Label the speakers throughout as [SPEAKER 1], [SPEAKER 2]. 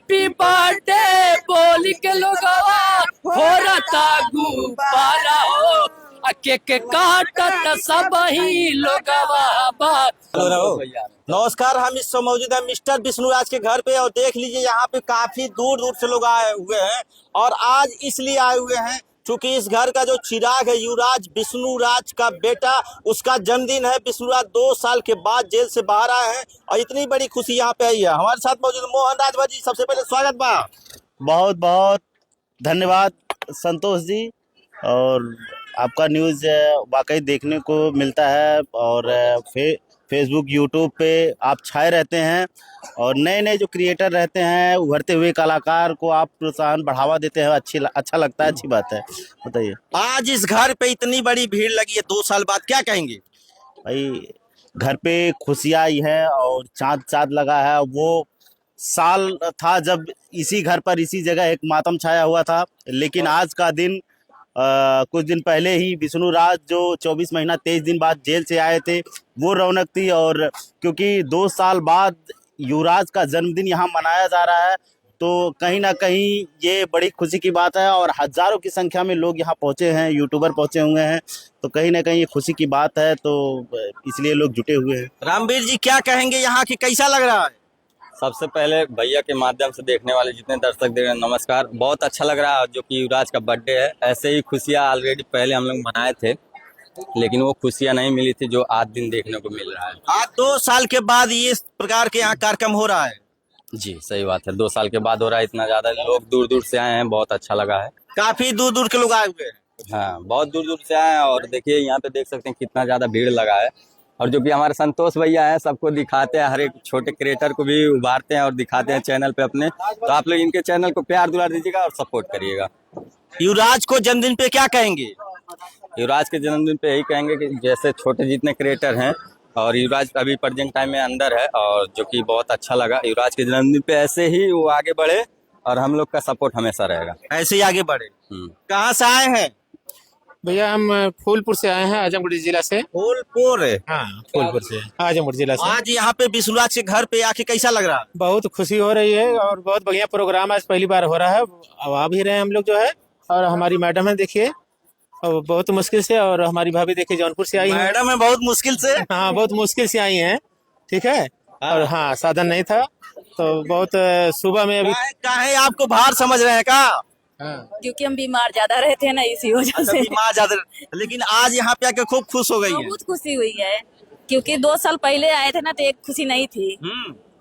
[SPEAKER 1] Happy birthday बोल के लोगवा हो रता गुब्बारा हो केक काटत सब ही लोगवा।
[SPEAKER 2] नमस्कार, हम इस समय मौजूद है मिस्टर विष्णुराज के घर पे और देख लीजिए यहाँ पे काफी दूर दूर से लोग आए हुए हैं और आज इसलिए आए हुए हैं क्योंकि इस घर का जो चिराग है युवराज विष्णुराज का बेटा, उसका जन्मदिन है। विष्णुराज 2 साल के बाद जेल से बाहर आए हैं और इतनी बड़ी खुशी यहाँ पे आई है। हमारे साथ मौजूद मोहन राजभर जी, सबसे पहले स्वागत बा।
[SPEAKER 3] बहुत बहुत धन्यवाद संतोष जी। और आपका न्यूज़ वाकई देखने को मिलता है और फेसबुक यूट्यूब पे आप छाए रहते हैं और नए नए जो क्रिएटर रहते हैं, उभरते हुए कलाकार को आप प्रोत्साहन बढ़ावा देते हैं। अच्छा लगता है, अच्छी बात है। बताइए,
[SPEAKER 2] आज इस घर पे इतनी बड़ी भीड़ लगी है 2 साल बाद, क्या कहेंगे?
[SPEAKER 3] भाई घर पे खुशियाँ आई है और चाँद लगा है। वो साल था जब इसी घर पर इसी जगह एक मातम छाया हुआ था, लेकिन आज का दिन कुछ दिन पहले ही विष्णुराज जो 24 महीना 23 दिन बाद जेल से आए थे, वो रौनक थी। और क्योंकि 2 साल बाद युवराज का जन्मदिन यहाँ मनाया जा रहा है, तो कहीं ना कहीं ये बड़ी खुशी की बात है और हजारों की संख्या में लोग यहाँ पहुँचे हैं, यूट्यूबर पहुँचे हुए हैं, तो कहीं ना कहीं ये खुशी की बात है, तो इसलिए लोग जुटे हुए हैं।
[SPEAKER 2] रामवीर जी क्या कहेंगे, यहाँ की कैसा लग रहा है?
[SPEAKER 4] सबसे पहले भैया के माध्यम से देखने वाले जितने दर्शक देख रहे हैं, नमस्कार। बहुत अच्छा लग रहा है जो कि युवराज का बर्थडे है। ऐसे ही खुशियाँ ऑलरेडी पहले हम लोग मनाए थे, लेकिन वो खुशियाँ नहीं मिली थी जो आज दिन देखने को मिल रहा है।
[SPEAKER 2] आज 2 साल के बाद ये इस प्रकार के यहाँ कार्यक्रम हो रहा है।
[SPEAKER 4] जी सही बात है, 2 साल के बाद हो रहा है। इतना ज्यादा लोग दूर दूर से आए हैं, बहुत अच्छा लगा है।
[SPEAKER 2] काफी दूर दूर के लोग आए हुए हैं।
[SPEAKER 4] हाँ, बहुत दूर दूर से आए हैं और देखिए यहाँ पे देख सकते हैं कितना ज्यादा भीड़ लगा है। और जो कि हमारे संतोष भैया हैं, सबको दिखाते हैं, हर एक छोटे क्रिएटर को भी उभारते हैं और दिखाते हैं चैनल पे अपने। तो आप लोग इनके चैनल को प्यार दुलार दीजिएगा और सपोर्ट करिएगा।
[SPEAKER 2] युवराज को जन्मदिन पे क्या कहेंगे?
[SPEAKER 4] युवराज के जन्मदिन पे यही कहेंगे कि जैसे छोटे जितने क्रिएटर हैं, और युवराज अभी प्रेजेंट टाइम में अंदर है और जो कि बहुत अच्छा लगा। युवराज के जन्मदिन पे ऐसे ही वो आगे बढ़े और हम लोग का सपोर्ट हमेशा रहेगा,
[SPEAKER 2] ऐसे ही आगे बढ़े। कहाँ से आए हैं
[SPEAKER 5] भैया? हम फूलपुर से आए हैं, आजमगढ़ जिला से।
[SPEAKER 2] फूलपुर?
[SPEAKER 5] हाँ, फूलपुर से, आजमगढ़ जिला से।
[SPEAKER 2] आज यहाँ पे विष्णुराज के घर पे आके कैसा लग रहा है?
[SPEAKER 5] बहुत खुशी हो रही है और बहुत बढ़िया प्रोग्राम आज पहली बार हो रहा है। अब आ भी रहे हैं हम लोग जो है, और हमारी मैडम है देखिए, और बहुत मुश्किल से, और हमारी भाभी देखिए जौनपुर से आई है।
[SPEAKER 2] मैडम है बहुत मुश्किल से?
[SPEAKER 5] हाँ, बहुत मुश्किल से आई हैं, ठीक है। और हाँ, साधन नहीं था तो बहुत सुबह में अभी
[SPEAKER 2] काहे आपको बाहर समझ रहे हैं का?
[SPEAKER 6] क्योंकि हम बीमार ज्यादा रहते हैं ना, इसी वजह से।
[SPEAKER 2] बीमार ज्यादा, लेकिन आज यहाँ पे आके खूब खुश हो गई है।
[SPEAKER 6] बहुत खुशी हुई है क्योंकि 2 साल पहले आए थे ना, तो एक खुशी नहीं थी।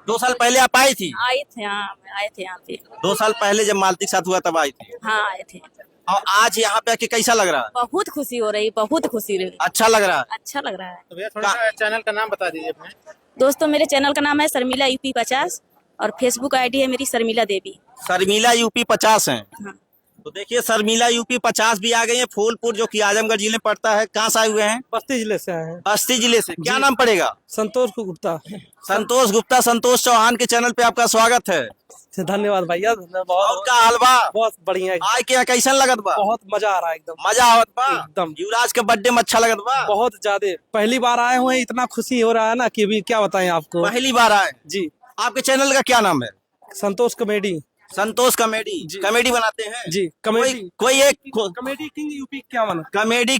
[SPEAKER 2] 2 साल पहले आप आई थी?
[SPEAKER 6] आए थे, हाँ आए थे यहाँ पे।
[SPEAKER 2] 2 साल पहले जब मालती के साथ हुआ तब आई थी?
[SPEAKER 6] हाँ आए थे।
[SPEAKER 2] और आज यहाँ पे आके कैसा लग रहा है?
[SPEAKER 6] बहुत खुशी हो रही, बहुत खुशी रही।
[SPEAKER 2] अच्छा लग रहा है?
[SPEAKER 6] अच्छा लग रहा है।
[SPEAKER 5] तो भैया थोड़ा सा चैनल का नाम बता दीजिए अपने।
[SPEAKER 6] दोस्तों, मेरे चैनल का नाम है शर्मिला यूपी 50 और फेसबुक आईडी है मेरी शर्मिला देवी।
[SPEAKER 2] शर्मिला यूपी 50 है।
[SPEAKER 6] हाँ।
[SPEAKER 2] तो देखिए शर्मिला यूपी 50 भी आ गई है। फूलपुर जो कि आजमगढ़ जिले में पड़ता है। कहाँ से आए हुए हैं?
[SPEAKER 7] बस्ती जिले से आए हैं।
[SPEAKER 2] बस्ती जिले से। क्या नाम पड़ेगा?
[SPEAKER 7] संतोष गुप्ता।
[SPEAKER 2] संतोष गुप्ता। संतोष चौहान के चैनल पे आपका स्वागत है।
[SPEAKER 7] धन्यवाद भैया, बहुत
[SPEAKER 2] का हलवा
[SPEAKER 7] बहुत बढ़िया।
[SPEAKER 2] आय के कैसा लगत बा?
[SPEAKER 7] बहुत मजा आ रहा है, एकदम
[SPEAKER 2] मजा आवत बा
[SPEAKER 7] एकदम।
[SPEAKER 2] युवराज के बर्थडे में अच्छा लगत बा?
[SPEAKER 7] बहुत ज्यादा, पहली बार आए हुए हैं, इतना खुशी हो रहा है ना कि अभी क्या बताएं आपको।
[SPEAKER 2] पहली बार आए
[SPEAKER 7] जी।
[SPEAKER 2] आपके चैनल का क्या नाम है?
[SPEAKER 7] संतोष कॉमेडी।
[SPEAKER 2] संतोष कॉमेडी। कॉमेडी बनाते हैं
[SPEAKER 7] जी, कॉमेडी।
[SPEAKER 2] कोई एक
[SPEAKER 7] comedy king UP 51।
[SPEAKER 2] Comedy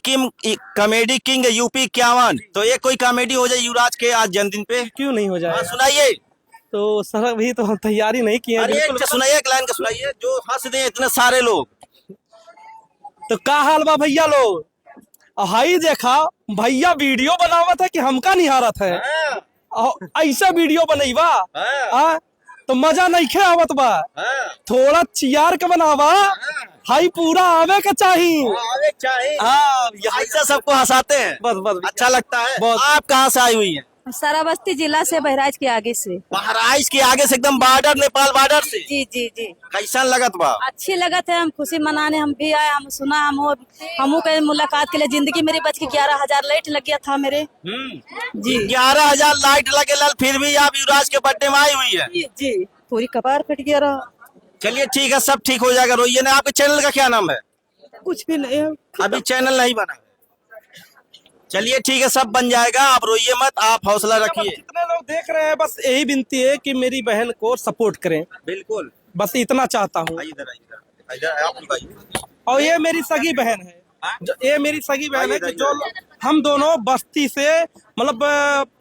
[SPEAKER 2] king UP 51। तो ये कोई कॉमेडी हो जाए युवराज के आज जन्मदिन पे?
[SPEAKER 7] क्यों नहीं हो जाए?
[SPEAKER 2] सुनाइए।
[SPEAKER 7] तो सर अभी तो हम तैयारी नहीं किए हैं।
[SPEAKER 2] अरे सुनाइए, एक लाइन का सुनाइए जो हंस दे इतने सारे लोग।
[SPEAKER 7] तो का हाल बा भैया लोग? हाई देखा भैया वीडियो बनावत है कि हमका नहीं हारत है। ऐसा वीडियो बनैबा तो मजा नहीं खे आवत बा। थोड़ा चियार के बनावा, हाई पूरा आवे के चाहिए।
[SPEAKER 2] हाँ, ऐसा सबको हंसाते हैं।
[SPEAKER 7] बस
[SPEAKER 2] अच्छा लगता है।
[SPEAKER 7] बहुत।
[SPEAKER 2] आप कहाँ से आई हुई हैं?
[SPEAKER 6] सराबस्ती जिला से, बहराइच के आगे से।
[SPEAKER 2] बहराइच के आगे से, एकदम बॉर्डर, नेपाल बॉर्डर से।
[SPEAKER 6] जी जी जी।
[SPEAKER 2] कैसा लगत बा?
[SPEAKER 6] अच्छी लगत है। हम खुशी मनाने हम भी आए। हम सुना हमू के मुलाकात के लिए जिंदगी मेरी बच के 11,000 लाइट लग गया था मेरे।
[SPEAKER 2] जी 11,000 लाइट लगे लाल, फिर भी आप युवराज के बर्थडे में आई हुई है।
[SPEAKER 6] जी, पूरी कपार फट गया रहा।
[SPEAKER 2] चलिए ठीक है, सब ठीक हो जाएगा। रोइए ना। आपके चैनल का क्या नाम है?
[SPEAKER 6] कुछ भी नहीं है
[SPEAKER 2] अभी चैनल नहीं बना। चलिए ठीक है, सब बन जाएगा, आप रोइए मत, आप हौसला रखिए।
[SPEAKER 7] कितने लोग लोग देख रहे हैं, बस यही विनती है कि मेरी बहन को सपोर्ट करें,
[SPEAKER 2] बिल्कुल।
[SPEAKER 7] बस इतना चाहता हूँ।
[SPEAKER 2] इधर इधर आप लोग आइए।
[SPEAKER 7] और ये मेरी सगी बहन है, ये मेरी सगी बहन है कि जो हम दोनों बस्ती से मतलब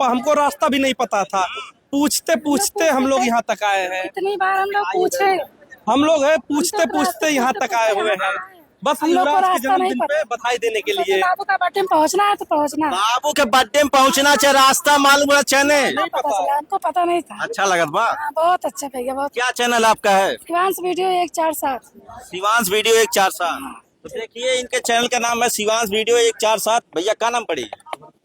[SPEAKER 7] हमको रास्ता भी नहीं पता था, पूछते पूछते हम लोग यहाँ तक आए हैं।
[SPEAKER 6] इतनी बार हम लोग पूछे,
[SPEAKER 7] हम लोग है पूछते पूछते यहाँ तक आए हुए हैं, बस
[SPEAKER 6] हम लोग को
[SPEAKER 7] युवराज के
[SPEAKER 6] रास्ता नहीं
[SPEAKER 7] जन्मदिन पे बधाई देने के लिए।
[SPEAKER 6] बाबू का बर्थडे में पहुँचना है तो पहुँचना है।
[SPEAKER 2] बाबू के बर्थडे में पहुंचना चाहिए, रास्ता मालूम होना चैनल।
[SPEAKER 7] नहीं
[SPEAKER 6] पता
[SPEAKER 7] पता।
[SPEAKER 6] चला, हमको पता नहीं था।
[SPEAKER 2] अच्छा लगत बा।
[SPEAKER 6] हाँ, बहुत अच्छा भैया, बहुत।
[SPEAKER 2] क्या चैनल आपका है?
[SPEAKER 6] शिवांश वीडियो 147।
[SPEAKER 2] शिवांश वीडियो 147। तो देखिए इनके चैनल का नाम है शिवांश वीडियो 147। भैया क्या नाम पड़ी?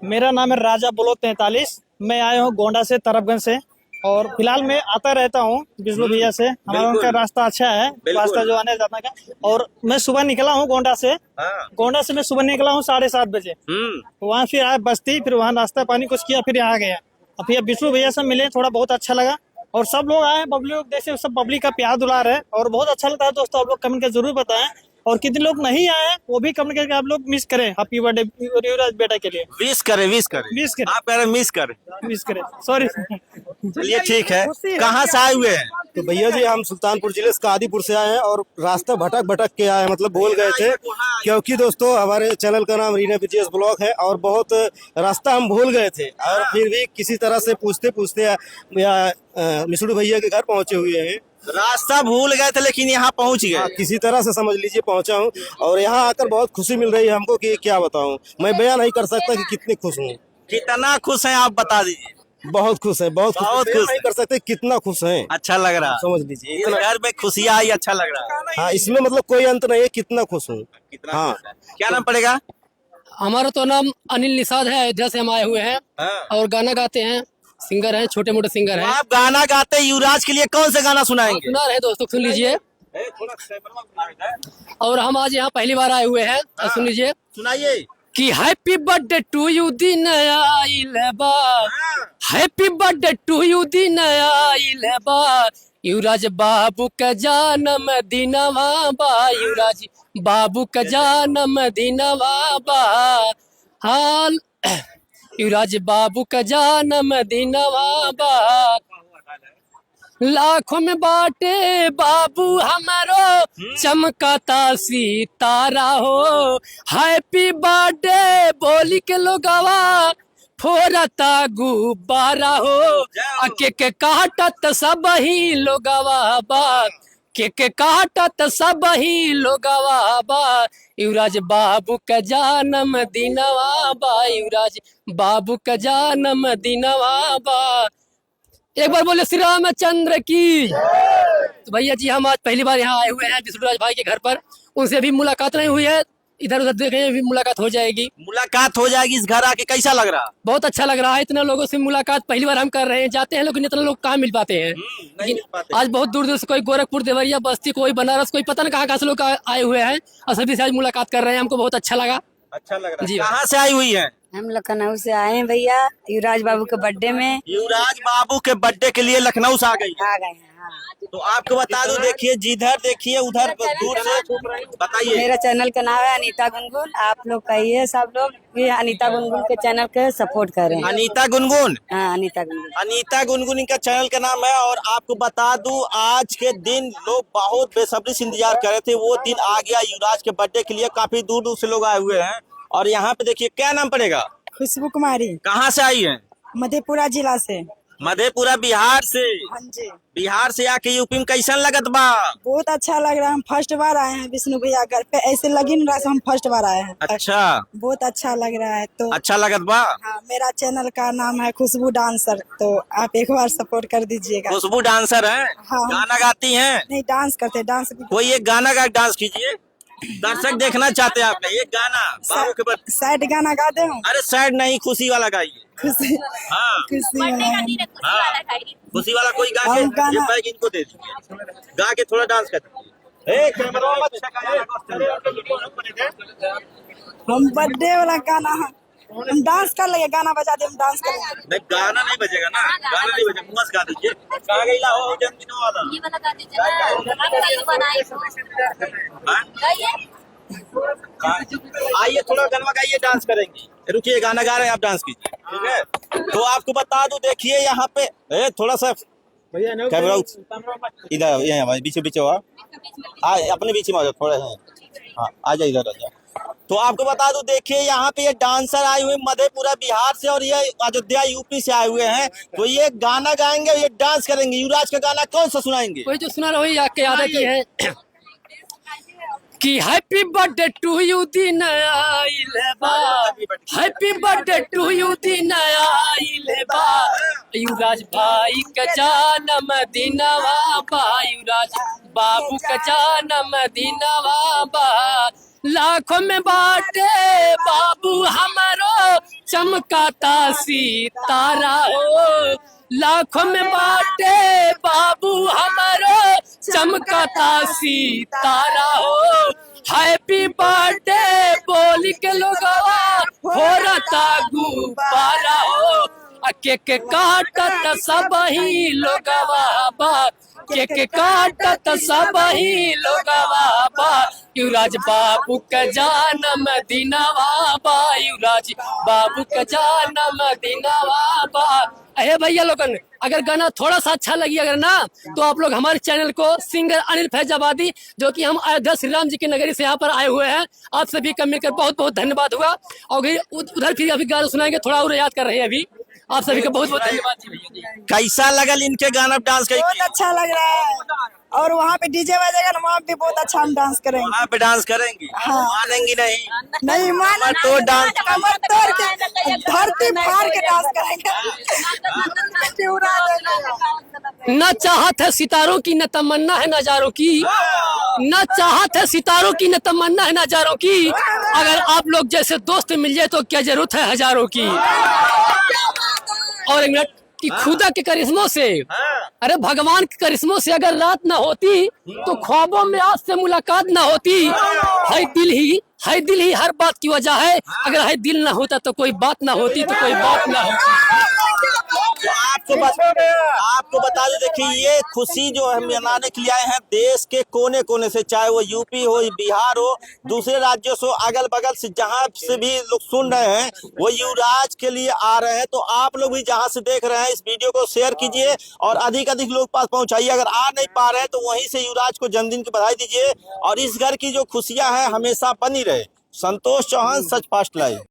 [SPEAKER 8] मेरा नाम है राजा बोलो 43। मैं आया हूँ गोंडा से, तरफगंज से, और फिलहाल मैं आता रहता हूँ विष्णु भैया से। हमारा उनका रास्ता अच्छा है, रास्ता जो आने जाने का। और मैं सुबह निकला हूँ गोंडा से। गोंडा से मैं सुबह निकला हूँ 7:30 बजे। वहाँ फिर आया बस्ती, फिर वहाँ नाश्ता पानी कुछ किया, फिर यहाँ गया। अब फिर विष्णु भैया से मिले, थोड़ा बहुत अच्छा लगा। और सब लोग आए, पब्लिक जैसे सब पब्लिक का प्यार दुलार है और बहुत अच्छा लगता है। दोस्तों आप लोग कमेंट कर जरूर बताएं, और कितने लोग नहीं आए वो भी कमेंट करके आप लोग मिस करें। हैप्पी बर्थडे युवराज बेटा के लिए।
[SPEAKER 2] विश करे
[SPEAKER 8] मिस करें,
[SPEAKER 2] आप कह रहे मिस करे।
[SPEAKER 8] मिस करें, सॉरी।
[SPEAKER 2] चलिए ठीक है। कहाँ से आए हुए हैं?
[SPEAKER 5] तो भैया जी हम सुल्तानपुर जिले से कादीपुर से आए हैं और रास्ता भटक भटक के आए हैं, मतलब भूल गए थे। क्योंकि दोस्तों हमारे चैनल का नाम रीना बीजीएस ब्लॉग है और बहुत रास्ता हम भूल गए थे, और फिर भी किसी तरह से पूछते पूछते मिसड़ू भैया के घर पहुंचे हुए हैं।
[SPEAKER 2] रास्ता भूल गए थे लेकिन यहाँ पहुँच गए।
[SPEAKER 5] किसी तरह से समझ लीजिए पहुंचा हूँ, और यहाँ आकर बहुत खुशी मिल रही है हमको कि क्या बताऊँ, मैं बयान नहीं कर सकता कि कितनी खुश हूँ।
[SPEAKER 2] कितना खुश हैं आप बता दीजिए।
[SPEAKER 5] बहुत खुश है, बहुत
[SPEAKER 2] बहुत
[SPEAKER 5] खुश
[SPEAKER 2] खुश
[SPEAKER 5] नहीं कर सकते कितना खुश है।
[SPEAKER 2] अच्छा लग रहा है,
[SPEAKER 5] समझ लीजिए
[SPEAKER 2] इस
[SPEAKER 5] इतना।
[SPEAKER 2] घर में खुशियाँ आई, अच्छा लग रहा है।
[SPEAKER 5] हाँ, इसमें मतलब कोई अंत नहीं है, कितना खुश हूँ।
[SPEAKER 2] कितना
[SPEAKER 5] हाँ।
[SPEAKER 2] खुश है। क्या नाम पड़ेगा?
[SPEAKER 1] हमारा तो नाम अनिल निषाद है, अयोध्या से हम आए हुए हैं और गाना गाते हैं, सिंगर हैं, छोटे मोटे सिंगर हैं।
[SPEAKER 2] आप गाना गाते युवराज के लिए कौन सा गाना सुनाएंगे?
[SPEAKER 1] सुना रहे दोस्तों, सुन लीजिए। और हम आज यहाँ पहली बार आए हुए हैं, तो सुन लीजिए
[SPEAKER 2] सुनाइए।
[SPEAKER 1] कि हैप्पी बर्थडे टू यू दिन आइल बा, हैप्पी बर्थडे टू यू दिन आइल बा, युवराज बाबू का जन्म दिनवा बा, युवराज बाबू का जन्म दिनवा बा, हाल युवराज बाबू का जन्म दिनवा बा, लाखों में बाटे बाबू हमारो चमकाता सितारा हो, हैप्पी बर्थडे बोली के लोगवा फोरता गुब्बारा हो, केक काटत सब ही लोगवा बा, केक काटत सब ही लोगवा बा, युवराज बाबू का जन्म दिनवा बा, युवराज बाबू का जन्म दिनवा बा। एक बार बोले श्री रामचंद्र की। तो भैया जी हम आज पहली बार यहाँ आए हुए हैं विष्णुराज भाई के घर पर, उनसे भी मुलाकात नहीं हुई है, इधर उधर देखें भी मुलाकात हो जाएगी।
[SPEAKER 2] मुलाकात हो जाएगी। इस घर आके कैसा लग रहा?
[SPEAKER 1] बहुत अच्छा लग रहा है, इतने लोगों से मुलाकात पहली बार हम कर रहे हैं, जाते हैं लेकिन इतने लोग कहाँ मिल पाते हैं। लेकिन आज बहुत दूर दूर से कोई गोरखपुर, देवरिया, बस्ती, कोई बनारस, कोई पता नहीं कहाँ से लोग आए हुए हैं, और सभी से आज मुलाकात कर रहे हैं, हमको बहुत अच्छा लगा।
[SPEAKER 2] अच्छा लग रहा है।
[SPEAKER 1] जी।
[SPEAKER 2] कहाँ से आई हुई है?
[SPEAKER 6] हम लखनऊ से आए हैं भैया, युवराज बाबू के बर्थडे में
[SPEAKER 2] युवराज बाबू के बर्थडे के लिए लखनऊ से आ गई है।
[SPEAKER 6] आ गए हैं। हाँ।
[SPEAKER 2] तो आपको बता दूं, देखिए जिधर देखिए उधर दूर से बताइए।
[SPEAKER 6] मेरा चैनल का नाम है अनीता गुनगुन, आप लोग कहिए सब लोग ये अनीता गुनगुन के चैनल के सपोर्ट करें।
[SPEAKER 2] अनीता गुनगुन।
[SPEAKER 6] हाँ, अनीता गुनगुन।
[SPEAKER 2] अनीता गुनगुन इनका चैनल का नाम है। और आपको बता दूं आज के दिन लोग बहुत बेसब्री से इंतजार कर रहे थे, वो दिन आ गया युवराज के बर्थडे के लिए। काफी दूर दूर से लोग आए हुए हैं। और यहाँ पे देखिए क्या नाम पड़ेगा?
[SPEAKER 6] खुशबू कुमारी,
[SPEAKER 2] कहाँ से आई है?
[SPEAKER 6] मधेपुरा जिला से।
[SPEAKER 2] मधेपुरा बिहार से।
[SPEAKER 6] हाँ जी।
[SPEAKER 2] बिहार से आके यूपी में कैसन लगत बा?
[SPEAKER 6] बहुत अच्छा लग रहा है, हम फर्स्ट बार आए हैं विष्णु भैया घर पे, ऐसे लगी नहीं रहा, हम फर्स्ट बार आए हैं।
[SPEAKER 2] अच्छा,
[SPEAKER 6] बहुत अच्छा लग रहा है। तो
[SPEAKER 2] अच्छा लगत बा।
[SPEAKER 6] हाँ, मेरा चैनल का नाम है खुशबू डांसर, तो आप एक बार सपोर्ट कर दीजिएगा।
[SPEAKER 2] खुशबू डांसर है?
[SPEAKER 6] हाँ।
[SPEAKER 2] गाना गाती हैं?
[SPEAKER 6] नहीं, डांस करते, डांस भी।
[SPEAKER 2] कोई एक गाना गा डांस कीजिए, दर्शक देखना चाहते हैं आपने। एक गाना बाबू के बर्थडे।
[SPEAKER 6] सैड गाना गा दे हूँ।
[SPEAKER 2] अरे सैड नहीं, खुशी वाला गाइए।
[SPEAKER 6] खुशी,
[SPEAKER 2] हाँ
[SPEAKER 6] खुशी वाला।
[SPEAKER 2] हाँ, खुशी वाला कोई गा के
[SPEAKER 6] हम गाना-
[SPEAKER 2] ये बैग इनको दे दीजिए, गा के थोड़ा डांस कर दीजिए। ए कैमरा मत छकाइए।
[SPEAKER 6] हम बर्थडे वाला गाना है, हम डांस कर लेंगे, गाना बजा दे, हम डांस करेंगे।
[SPEAKER 2] नहीं गाना नहीं बजेगा ना, गाना नहीं बजेगा, मस्त गा दीजिए। गा गई ला हो जन्मदिन वाला।
[SPEAKER 9] ये वाला गा दीजिए ना,
[SPEAKER 2] आइए थोड़ा गाना गाइए, डांस करेंगे। रुकिए, गाना गा रहे हैं आप, डांस कीजिए। ठीक है। तो आपको बता दूं, देखिए यहाँ पे थोड़ा सा कैमरा इधर, ये हमारे बीच बीच हुआ, अपने बीच में आ जाओ थोड़ा है। हाँ आ जाए, इधर आ जाओ। तो आपको बता दूं, देखिए यहाँ पे ये डांसर आए हुए मधेपुरा बिहार से और ये अयोध्या यूपी से आए हुए हैं। तो ये गाना गाएंगे, ये डांस करेंगे। युवराज का गाना कौन सा सुनाएंगे?
[SPEAKER 1] कोई जो सुना रहा वही याद की है कि हैप्पी बर्थडे टू यू दिन आइल बा, हैप्पी बर्थडे टू यू दिन आइल बा, युवराज भाई का जन्म दिनवा बा, युवराज बाबू का जन्म दिनवा बा, लाखों में बाटे बाबू हमारो चमकाता सितारा हो, लाखों में बाटे बाबू हमारो चमकाता सितारा हो, हैप्पी बर्थडे बोल के लोगवा हो रता गुब्बारा हो, केक काटत सब ही लोगवा बा, केक काटत सब ही लोगवा बा, युवराज बाबू का जन्म दिनवा बा, युवराज बाबू का जन्म दिनवा बा। अरे भैया लोगन, अगर गाना थोड़ा सा अच्छा लगी अगर ना, तो आप लोग हमारे चैनल को सिंगर अनिल फैजाबादी, जो कि हम अयोध्या श्री राम जी की नगरी से यहाँ पर आए हुए हैं, आप सभी का मिलकर बहुत बहुत धन्यवाद हुआ। और उधर फिर अभी गाना सुनाएंगे, थोड़ा और याद कर रहे हैं अभी। आप सभी का बहुत बहुत धन्यवाद जी भैया जी।
[SPEAKER 2] कैसा लगल इनके गाना डांस करके?
[SPEAKER 10] बहुत अच्छा लग रहा है, और वहाँ पे डीजे बजेगा ना, वहाँ पे बहुत अच्छा हम डांस करेंगे।
[SPEAKER 2] वहाँ पे डांस करेंगे?
[SPEAKER 10] हाँ।
[SPEAKER 2] मानेंगी नहीं?
[SPEAKER 10] नहीं मान
[SPEAKER 2] तो डांस
[SPEAKER 10] कमर तोड़ के धरती फाड़ के डांस करेंगे।
[SPEAKER 1] न चाहत है सितारों की, न तमन्ना है नजारों की, न चाहत है सितारों की, न तमन्ना है नजारों की, अगर आप लोग जैसे दोस्त मिल जाए तो क्या जरूरत है हजारों की। और एक मिनट कि खुदा के करिश्मों से, अरे भगवान के करिश्मों से अगर रात ना होती तो ख्वाबों में आज से मुलाकात ना होती, है दिल ही हर बात की वजह है, अगर है दिल ना होता तो कोई बात ना होती, तो कोई बात ना होती।
[SPEAKER 2] आपको बता दें, देखिए ये खुशी जो हम मनाने के लिए आए हैं देश के कोने कोने से, चाहे वो यूपी हो, बिहार हो, दूसरे राज्यों से, अगल बगल से, जहां से भी लोग सुन रहे हैं वो युवराज के लिए आ रहे हैं। तो आप लोग भी जहां से देख रहे हैं इस वीडियो को शेयर कीजिए और अधिक अधिक लोग पास पहुंचाइए। अगर आ नहीं पा रहे हैं तो वहीं से युवराज को जन्मदिन की बधाई दीजिए और इस घर की जो खुशियां हैं हमेशा बनी रहे। संतोष चौहान, सच फास्ट लाइव।